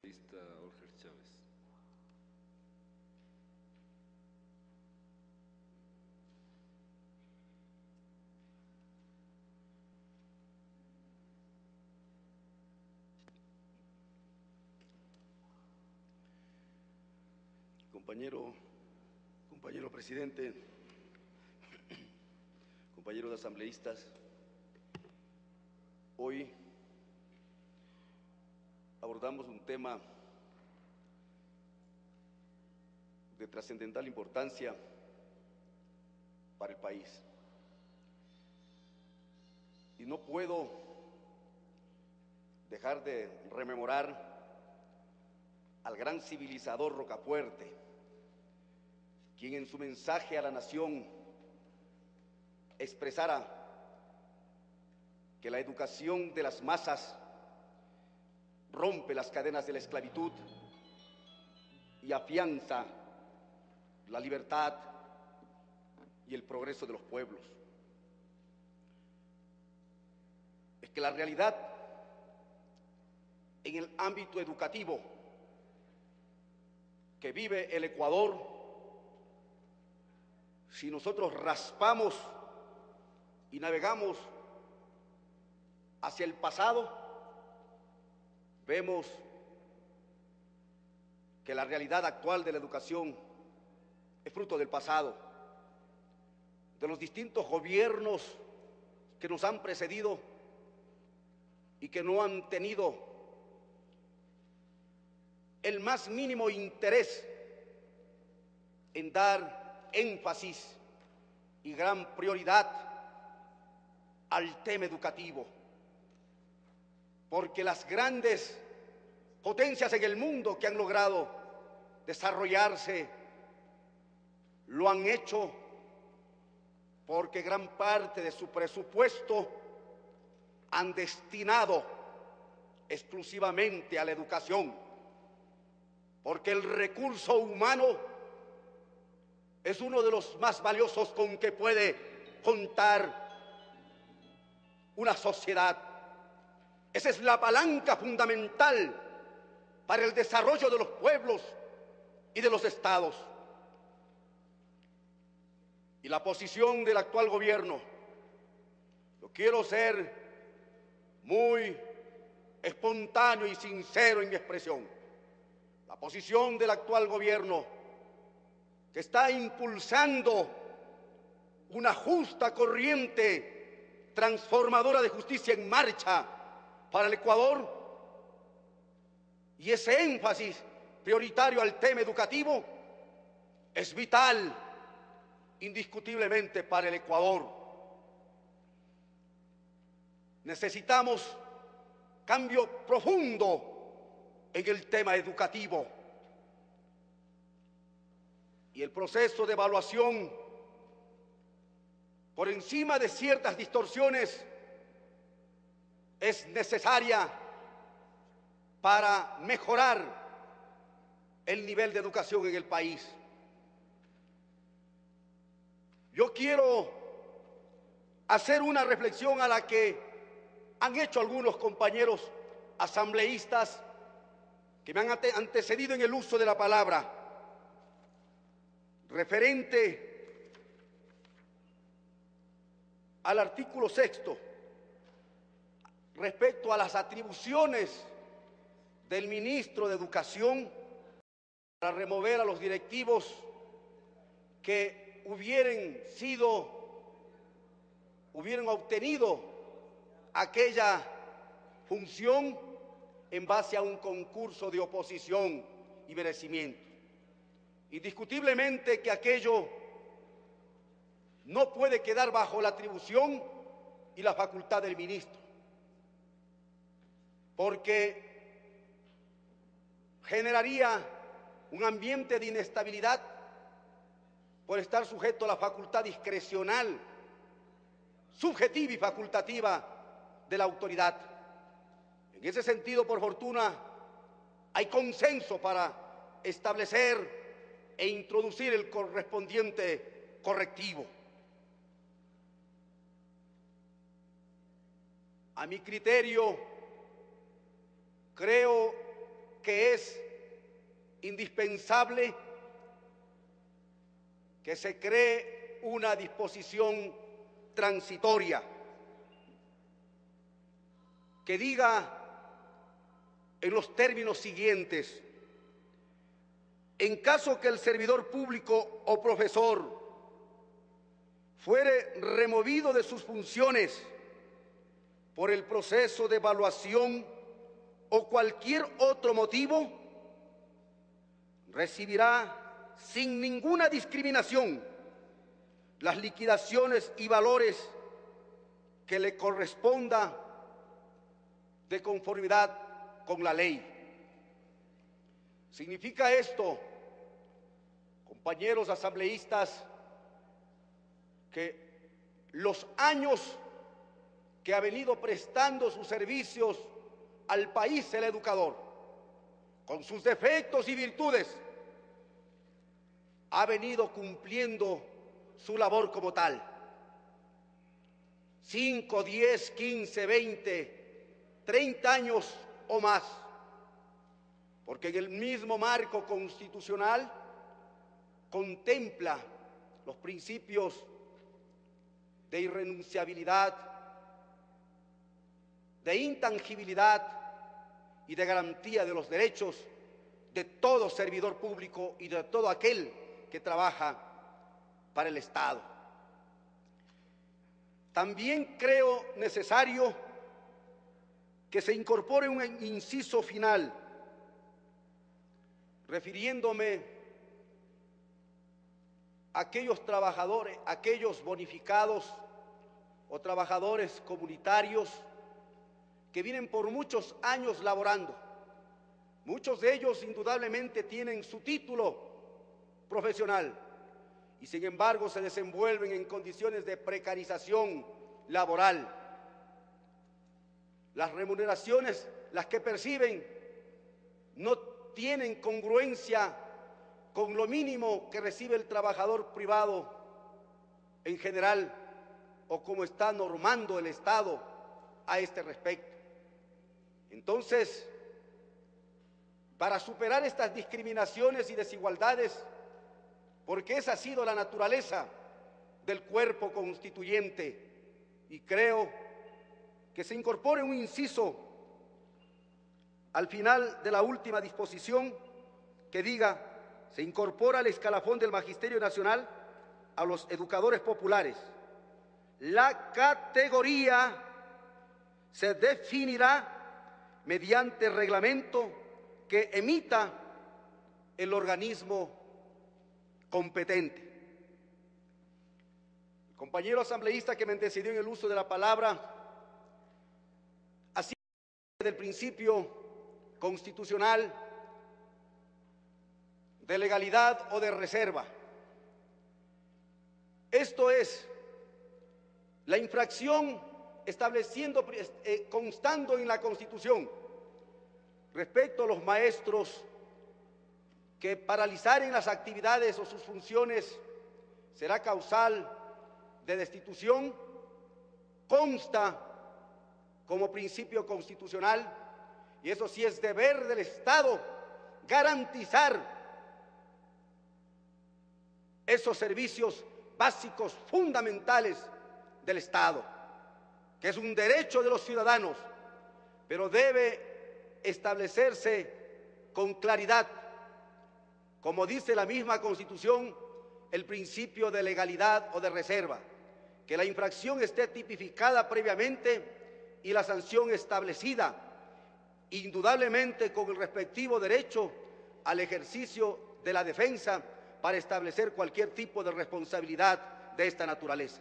Lista Olger Chávez. Compañero presidente, compañeros asambleístas, hoy abordamos un tema de trascendental importancia para el país. Y no puedo dejar de rememorar al gran civilizador Rocafuerte, quien en su mensaje a la nación expresara que la educación de las masas rompe las cadenas de la esclavitud y afianza la libertad y el progreso de los pueblos. Es que la realidad en el ámbito educativo que vive el Ecuador, si nosotros raspamos y navegamos hacia el pasado, vemos que la realidad actual de la educación es fruto del pasado, de los distintos gobiernos que nos han precedido y que no han tenido el más mínimo interés en dar énfasis y gran prioridad al tema educativo, porque las grandes potencias en el mundo que han logrado desarrollarse lo han hecho porque gran parte de su presupuesto han destinado exclusivamente a la educación, porque el recurso humano es uno de los más valiosos con que puede contar una sociedad. Esa es la palanca fundamental para el desarrollo de los pueblos y de los estados. Y la posición del actual gobierno, yo quiero ser muy espontáneo y sincero en mi expresión, la posición del actual gobierno, que está impulsando una justa corriente transformadora de justicia en marcha para el Ecuador, y ese énfasis prioritario al tema educativo es vital, indiscutiblemente, para el Ecuador. Necesitamos cambio profundo en el tema educativo. Y el proceso de evaluación, por encima de ciertas distorsiones, es necesaria para mejorar el nivel de educación en el país. Yo quiero hacer una reflexión a la que han hecho algunos compañeros asambleístas que me han antecedido en el uso de la palabra, referente al artículo 6, respecto a las atribuciones del ministro de Educación para remover a los directivos que hubieran obtenido aquella función en base a un concurso de oposición y merecimiento. Indiscutiblemente que aquello no puede quedar bajo la atribución y la facultad del ministro, porque generaría un ambiente de inestabilidad por estar sujeto a la facultad discrecional, subjetiva y facultativa de la autoridad. En ese sentido, por fortuna, hay consenso para establecer e introducir el correspondiente correctivo. A mi criterio, creo que es indispensable que se cree una disposición transitoria que diga en los términos siguientes: en caso que el servidor público o profesor fuere removido de sus funciones por el proceso de evaluación o cualquier otro motivo, recibirá sin ninguna discriminación las liquidaciones y valores que le corresponda de conformidad con la ley. Significa esto, compañeros asambleístas, que los años que ha venido prestando sus servicios al país el educador, con sus defectos y virtudes, ha venido cumpliendo su labor como tal. 5, 10, 15, 20, 30 años o más, porque en el mismo marco constitucional contempla los principios de irrenunciabilidad, de intangibilidad y de garantía de los derechos de todo servidor público y de todo aquel que trabaja para el Estado. También creo necesario que se incorpore un inciso final refiriéndome a aquellos trabajadores, aquellos bonificados o trabajadores comunitarios que vienen por muchos años laborando. Muchos de ellos indudablemente tienen su título profesional y sin embargo se desenvuelven en condiciones de precarización laboral. Las remuneraciones, las que perciben, no tienen congruencia con lo mínimo que recibe el trabajador privado en general o como está normando el Estado a este respecto. Entonces, para superar estas discriminaciones y desigualdades, porque esa ha sido la naturaleza del cuerpo constituyente, y creo que se incorpore un inciso al final de la última disposición que diga: se incorpora al escalafón del Magisterio Nacional a los educadores populares. La categoría se definirá mediante reglamento que emita el organismo competente. El compañero asambleísta que me antecedió en el uso de la palabra, así del principio constitucional de legalidad o de reserva. Esto es, la infracción constando en la Constitución respecto a los maestros que paralizaren las actividades o sus funciones será causal de destitución, consta como principio constitucional, y eso sí es deber del Estado garantizar esos servicios básicos fundamentales del Estado, que es un derecho de los ciudadanos, pero debe establecerse con claridad, como dice la misma Constitución, el principio de legalidad o de reserva, que la infracción esté tipificada previamente y la sanción establecida, indudablemente con el respectivo derecho al ejercicio de la defensa para establecer cualquier tipo de responsabilidad de esta naturaleza.